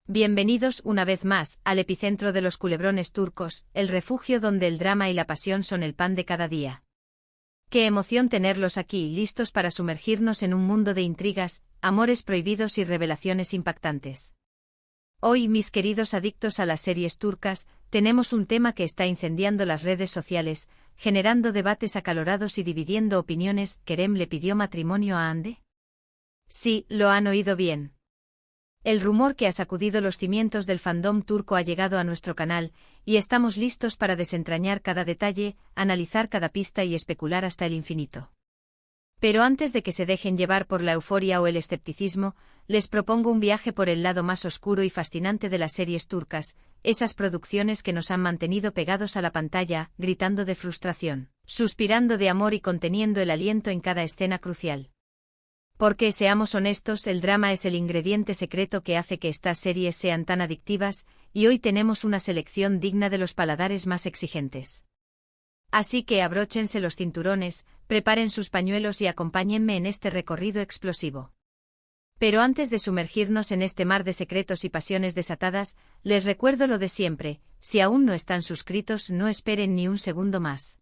Bienvenidos una vez más al epicentro de los culebrones turcos, el refugio donde el drama y la pasión son el pan de cada día. Qué emoción tenerlos aquí, listos para sumergirnos en un mundo de intrigas, amores prohibidos y revelaciones impactantes. Hoy, mis queridos adictos a las series turcas, tenemos un tema que está incendiando las redes sociales, generando debates acalorados y dividiendo opiniones. ¿Kerem le pidió matrimonio a Hande? Sí, lo han oído bien. El rumor que ha sacudido los cimientos del fandom turco ha llegado a nuestro canal, y estamos listos para desentrañar cada detalle, analizar cada pista y especular hasta el infinito. Pero antes de que se dejen llevar por la euforia o el escepticismo, les propongo un viaje por el lado más oscuro y fascinante de las series turcas, esas producciones que nos han mantenido pegados a la pantalla, gritando de frustración, suspirando de amor y conteniendo el aliento en cada escena crucial. Porque, seamos honestos, el drama es el ingrediente secreto que hace que estas series sean tan adictivas, y hoy tenemos una selección digna de los paladares más exigentes. Así que abróchense los cinturones, preparen sus pañuelos y acompáñenme en este recorrido explosivo. Pero antes de sumergirnos en este mar de secretos y pasiones desatadas, les recuerdo lo de siempre: si aún no están suscritos, no esperen ni un segundo más.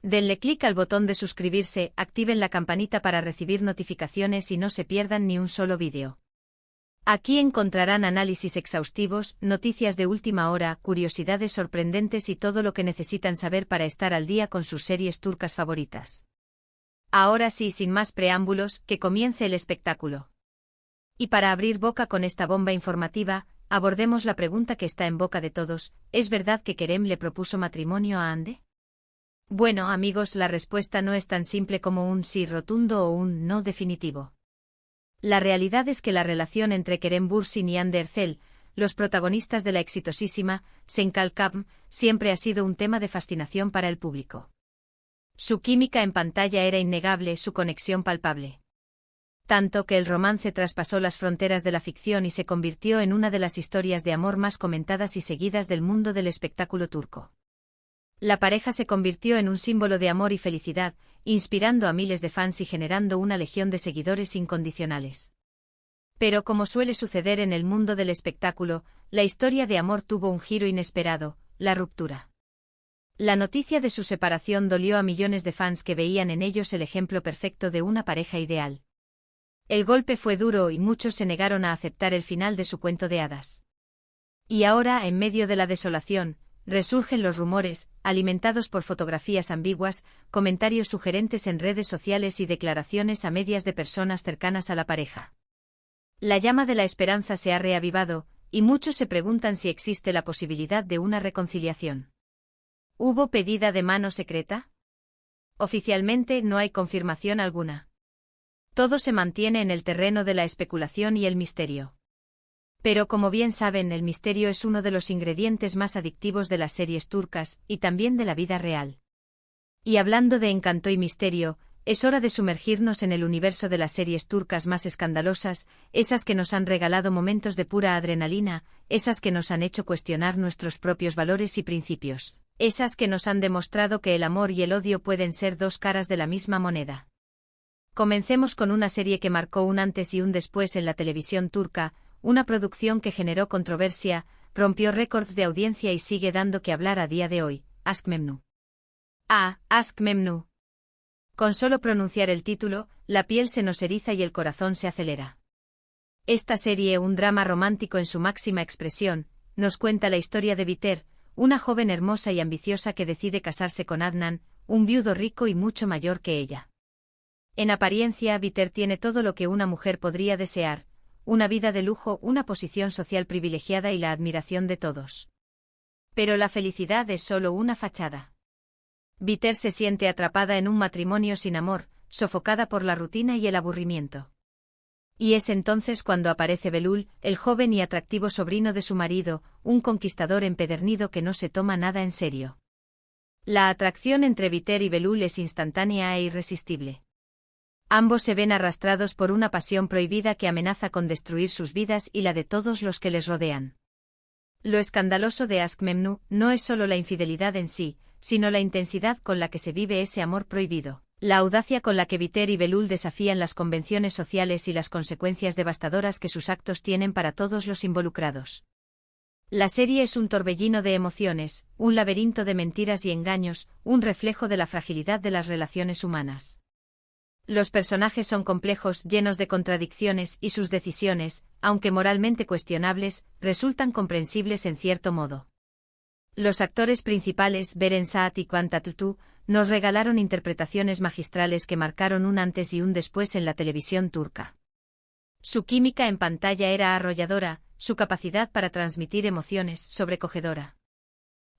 Denle clic al botón de suscribirse, activen la campanita para recibir notificaciones y no se pierdan ni un solo vídeo. Aquí encontrarán análisis exhaustivos, noticias de última hora, curiosidades sorprendentes y todo lo que necesitan saber para estar al día con sus series turcas favoritas. Ahora sí, sin más preámbulos, que comience el espectáculo. Y para abrir boca con esta bomba informativa, abordemos la pregunta que está en boca de todos: ¿es verdad que Kerem le propuso matrimonio a Hande? Bueno, amigos, la respuesta no es tan simple como un sí rotundo o un no definitivo. La realidad es que la relación entre Kerem Bürsin y Hande Erçel, los protagonistas de la exitosísima Sen siempre ha sido un tema de fascinación para el público. Su química en pantalla era innegable, su conexión palpable. Tanto que el romance traspasó las fronteras de la ficción y se convirtió en una de las historias de amor más comentadas y seguidas del mundo del espectáculo turco. La pareja se convirtió en un símbolo de amor y felicidad, inspirando a miles de fans y generando una legión de seguidores incondicionales. Pero como suele suceder en el mundo del espectáculo, la historia de amor tuvo un giro inesperado: la ruptura. La noticia de su separación dolió a millones de fans que veían en ellos el ejemplo perfecto de una pareja ideal. El golpe fue duro y muchos se negaron a aceptar el final de su cuento de hadas. Y ahora, en medio de la desolación, resurgen los rumores, alimentados por fotografías ambiguas, comentarios sugerentes en redes sociales y declaraciones a medias de personas cercanas a la pareja. La llama de la esperanza se ha reavivado, y muchos se preguntan si existe la posibilidad de una reconciliación. ¿Hubo pedida de mano secreta? Oficialmente no hay confirmación alguna. Todo se mantiene en el terreno de la especulación y el misterio. Pero como bien saben, el misterio es uno de los ingredientes más adictivos de las series turcas, y también de la vida real. Y hablando de encanto y misterio, es hora de sumergirnos en el universo de las series turcas más escandalosas, esas que nos han regalado momentos de pura adrenalina, esas que nos han hecho cuestionar nuestros propios valores y principios, esas que nos han demostrado que el amor y el odio pueden ser dos caras de la misma moneda. Comencemos con una serie que marcó un antes y un después en la televisión turca, una producción que generó controversia, rompió récords de audiencia y sigue dando que hablar a día de hoy: Aşk Memnu. Aşk Memnu. Con solo pronunciar el título, la piel se nos eriza y el corazón se acelera. Esta serie, un drama romántico en su máxima expresión, nos cuenta la historia de Biter, una joven hermosa y ambiciosa que decide casarse con Adnan, un viudo rico y mucho mayor que ella. En apariencia, Biter tiene todo lo que una mujer podría desear: una vida de lujo, una posición social privilegiada y la admiración de todos. Pero la felicidad es solo una fachada. Biter se siente atrapada en un matrimonio sin amor, sofocada por la rutina y el aburrimiento. Y es entonces cuando aparece Belul, el joven y atractivo sobrino de su marido, un conquistador empedernido que no se toma nada en serio. La atracción entre Biter y Belul es instantánea e irresistible. Ambos se ven arrastrados por una pasión prohibida que amenaza con destruir sus vidas y la de todos los que les rodean. Lo escandaloso de Aşk Memnu no es solo la infidelidad en sí, sino la intensidad con la que se vive ese amor prohibido, La audacia con la que Biter y Belul desafían las convenciones sociales y las consecuencias devastadoras que sus actos tienen para todos los involucrados. La serie es un torbellino de emociones, un laberinto de mentiras y engaños, un reflejo de la fragilidad de las relaciones humanas. Los personajes son complejos, llenos de contradicciones, y sus decisiones, aunque moralmente cuestionables, resultan comprensibles en cierto modo. Los actores principales, Beren Saat y Quant Attu, nos regalaron interpretaciones magistrales que marcaron un antes y un después en la televisión turca. Su química en pantalla era arrolladora, su capacidad para transmitir emociones sobrecogedora.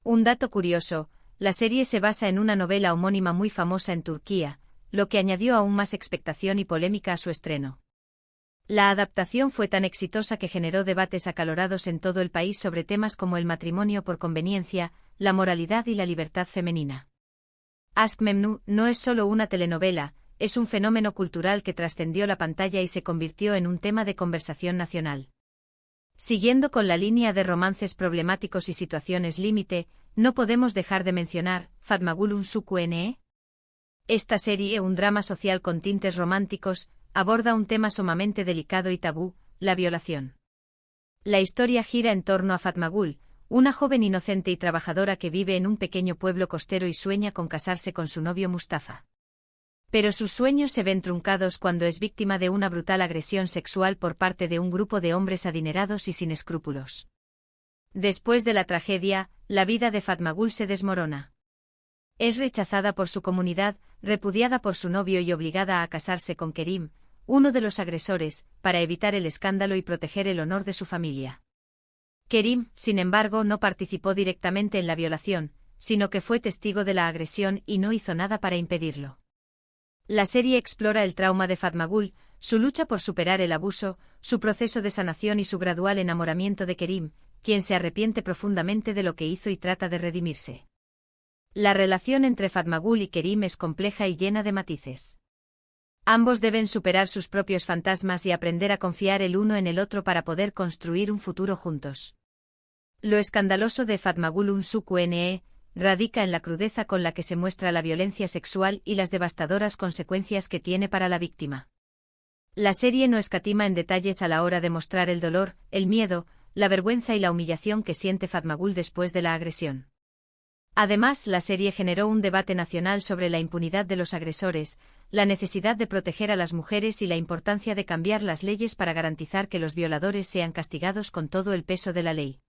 Un dato curioso, la serie se basa en una novela homónima muy famosa en Turquía, lo que añadió aún más expectación y polémica a su estreno. La adaptación fue tan exitosa que generó debates acalorados en todo el país sobre temas como el matrimonio por conveniencia, la moralidad y la libertad femenina. Aşk Memnu no es solo una telenovela, es un fenómeno cultural que trascendió la pantalla y se convirtió en un tema de conversación nacional. Siguiendo con la línea de romances problemáticos y situaciones límite, no podemos dejar de mencionar Fatmagül Unsuku Ne. Esta serie, un drama social con tintes románticos, aborda un tema sumamente delicado y tabú, la violación. La historia gira en torno a Fatmagül, una joven inocente y trabajadora que vive en un pequeño pueblo costero y sueña con casarse con su novio Mustafa. Pero sus sueños se ven truncados cuando es víctima de una brutal agresión sexual por parte de un grupo de hombres adinerados y sin escrúpulos. Después de la tragedia, la vida de Fatmagül se desmorona. Es rechazada por su comunidad, repudiada por su novio y obligada a casarse con Kerim, uno de los agresores, para evitar el escándalo y proteger el honor de su familia. Kerim, sin embargo, no participó directamente en la violación, sino que fue testigo de la agresión y no hizo nada para impedirlo. La serie explora el trauma de Fatmagül, su lucha por superar el abuso, su proceso de sanación y su gradual enamoramiento de Kerim, quien se arrepiente profundamente de lo que hizo y trata de redimirse. La relación entre Fatmagül y Kerim es compleja y llena de matices. Ambos deben superar sus propios fantasmas y aprender a confiar el uno en el otro para poder construir un futuro juntos. Lo escandaloso de Fatmagül Unsuku Ne radica en la crudeza con la que se muestra la violencia sexual y las devastadoras consecuencias que tiene para la víctima. La serie no escatima en detalles a la hora de mostrar el dolor, el miedo, la vergüenza y la humillación que siente Fatmagül después de la agresión. Además, la serie generó un debate nacional sobre la impunidad de los agresores, la necesidad de proteger a las mujeres y la importancia de cambiar las leyes para garantizar que los violadores sean castigados con todo el peso de la ley.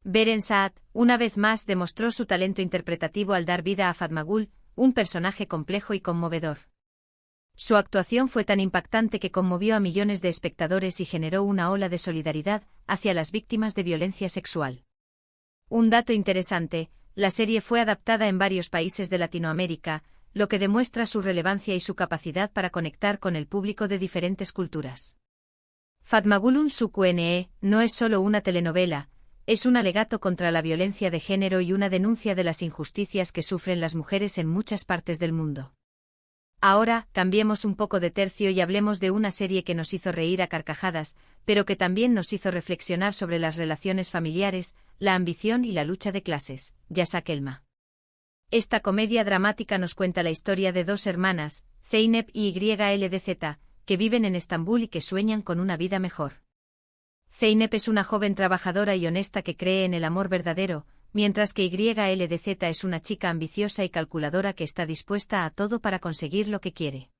Beren Saat, una vez más, demostró su talento interpretativo al dar vida a Fatmagül, un personaje complejo y conmovedor. Su actuación fue tan impactante que conmovió a millones de espectadores y generó una ola de solidaridad hacia las víctimas de violencia sexual. Un dato interesante, la serie fue adaptada en varios países de Latinoamérica, lo que demuestra su relevancia y su capacidad para conectar con el público de diferentes culturas. Fatmagül Unsuku Ne no es solo una telenovela, es un alegato contra la violencia de género y una denuncia de las injusticias que sufren las mujeres en muchas partes del mundo. Ahora, cambiemos un poco de tercio y hablemos de una serie que nos hizo reír a carcajadas, pero que también nos hizo reflexionar sobre las relaciones familiares, la ambición y la lucha de clases, Yasak Elma. Esta comedia dramática nos cuenta la historia de dos hermanas, Zeynep y YLDZ, que viven en Estambul y que sueñan con una vida mejor. Zeynep es una joven trabajadora y honesta que cree en el amor verdadero, mientras que YLDZ es una chica ambiciosa y calculadora que está dispuesta a todo para conseguir lo que quiere.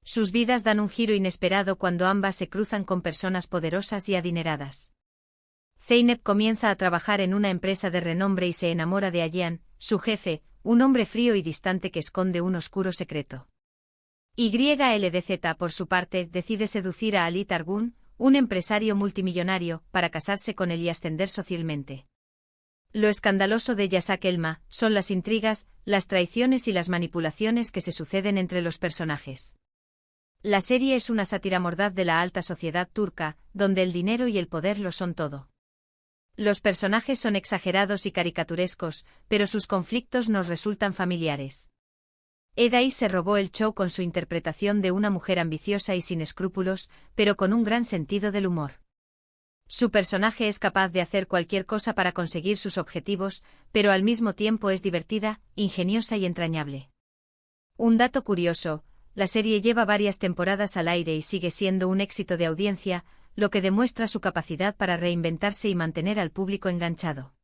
Sus vidas dan un giro inesperado cuando ambas se cruzan con personas poderosas y adineradas. Zeynep comienza a trabajar en una empresa de renombre y se enamora de Ayan, su jefe, un hombre frío y distante que esconde un oscuro secreto. YLDZ, por su parte, decide seducir a Ali Targun, un empresario multimillonario, para casarse con él y ascender socialmente. Lo escandaloso de Yasak Elma son las intrigas, las traiciones y las manipulaciones que se suceden entre los personajes. La serie es una sátira mordaz de la alta sociedad turca, donde el dinero y el poder lo son todo. Los personajes son exagerados y caricaturescos, pero sus conflictos nos resultan familiares. Edai se robó el show con su interpretación de una mujer ambiciosa y sin escrúpulos, pero con un gran sentido del humor. Su personaje es capaz de hacer cualquier cosa para conseguir sus objetivos, pero al mismo tiempo es divertida, ingeniosa y entrañable. Un dato curioso, la serie lleva varias temporadas al aire y sigue siendo un éxito de audiencia, lo que demuestra su capacidad para reinventarse y mantener al público enganchado.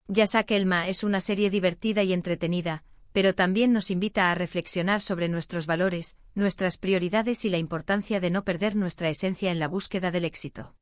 Yasak Elma es una serie divertida y entretenida, pero también nos invita a reflexionar sobre nuestros valores, nuestras prioridades y la importancia de no perder nuestra esencia en la búsqueda del éxito.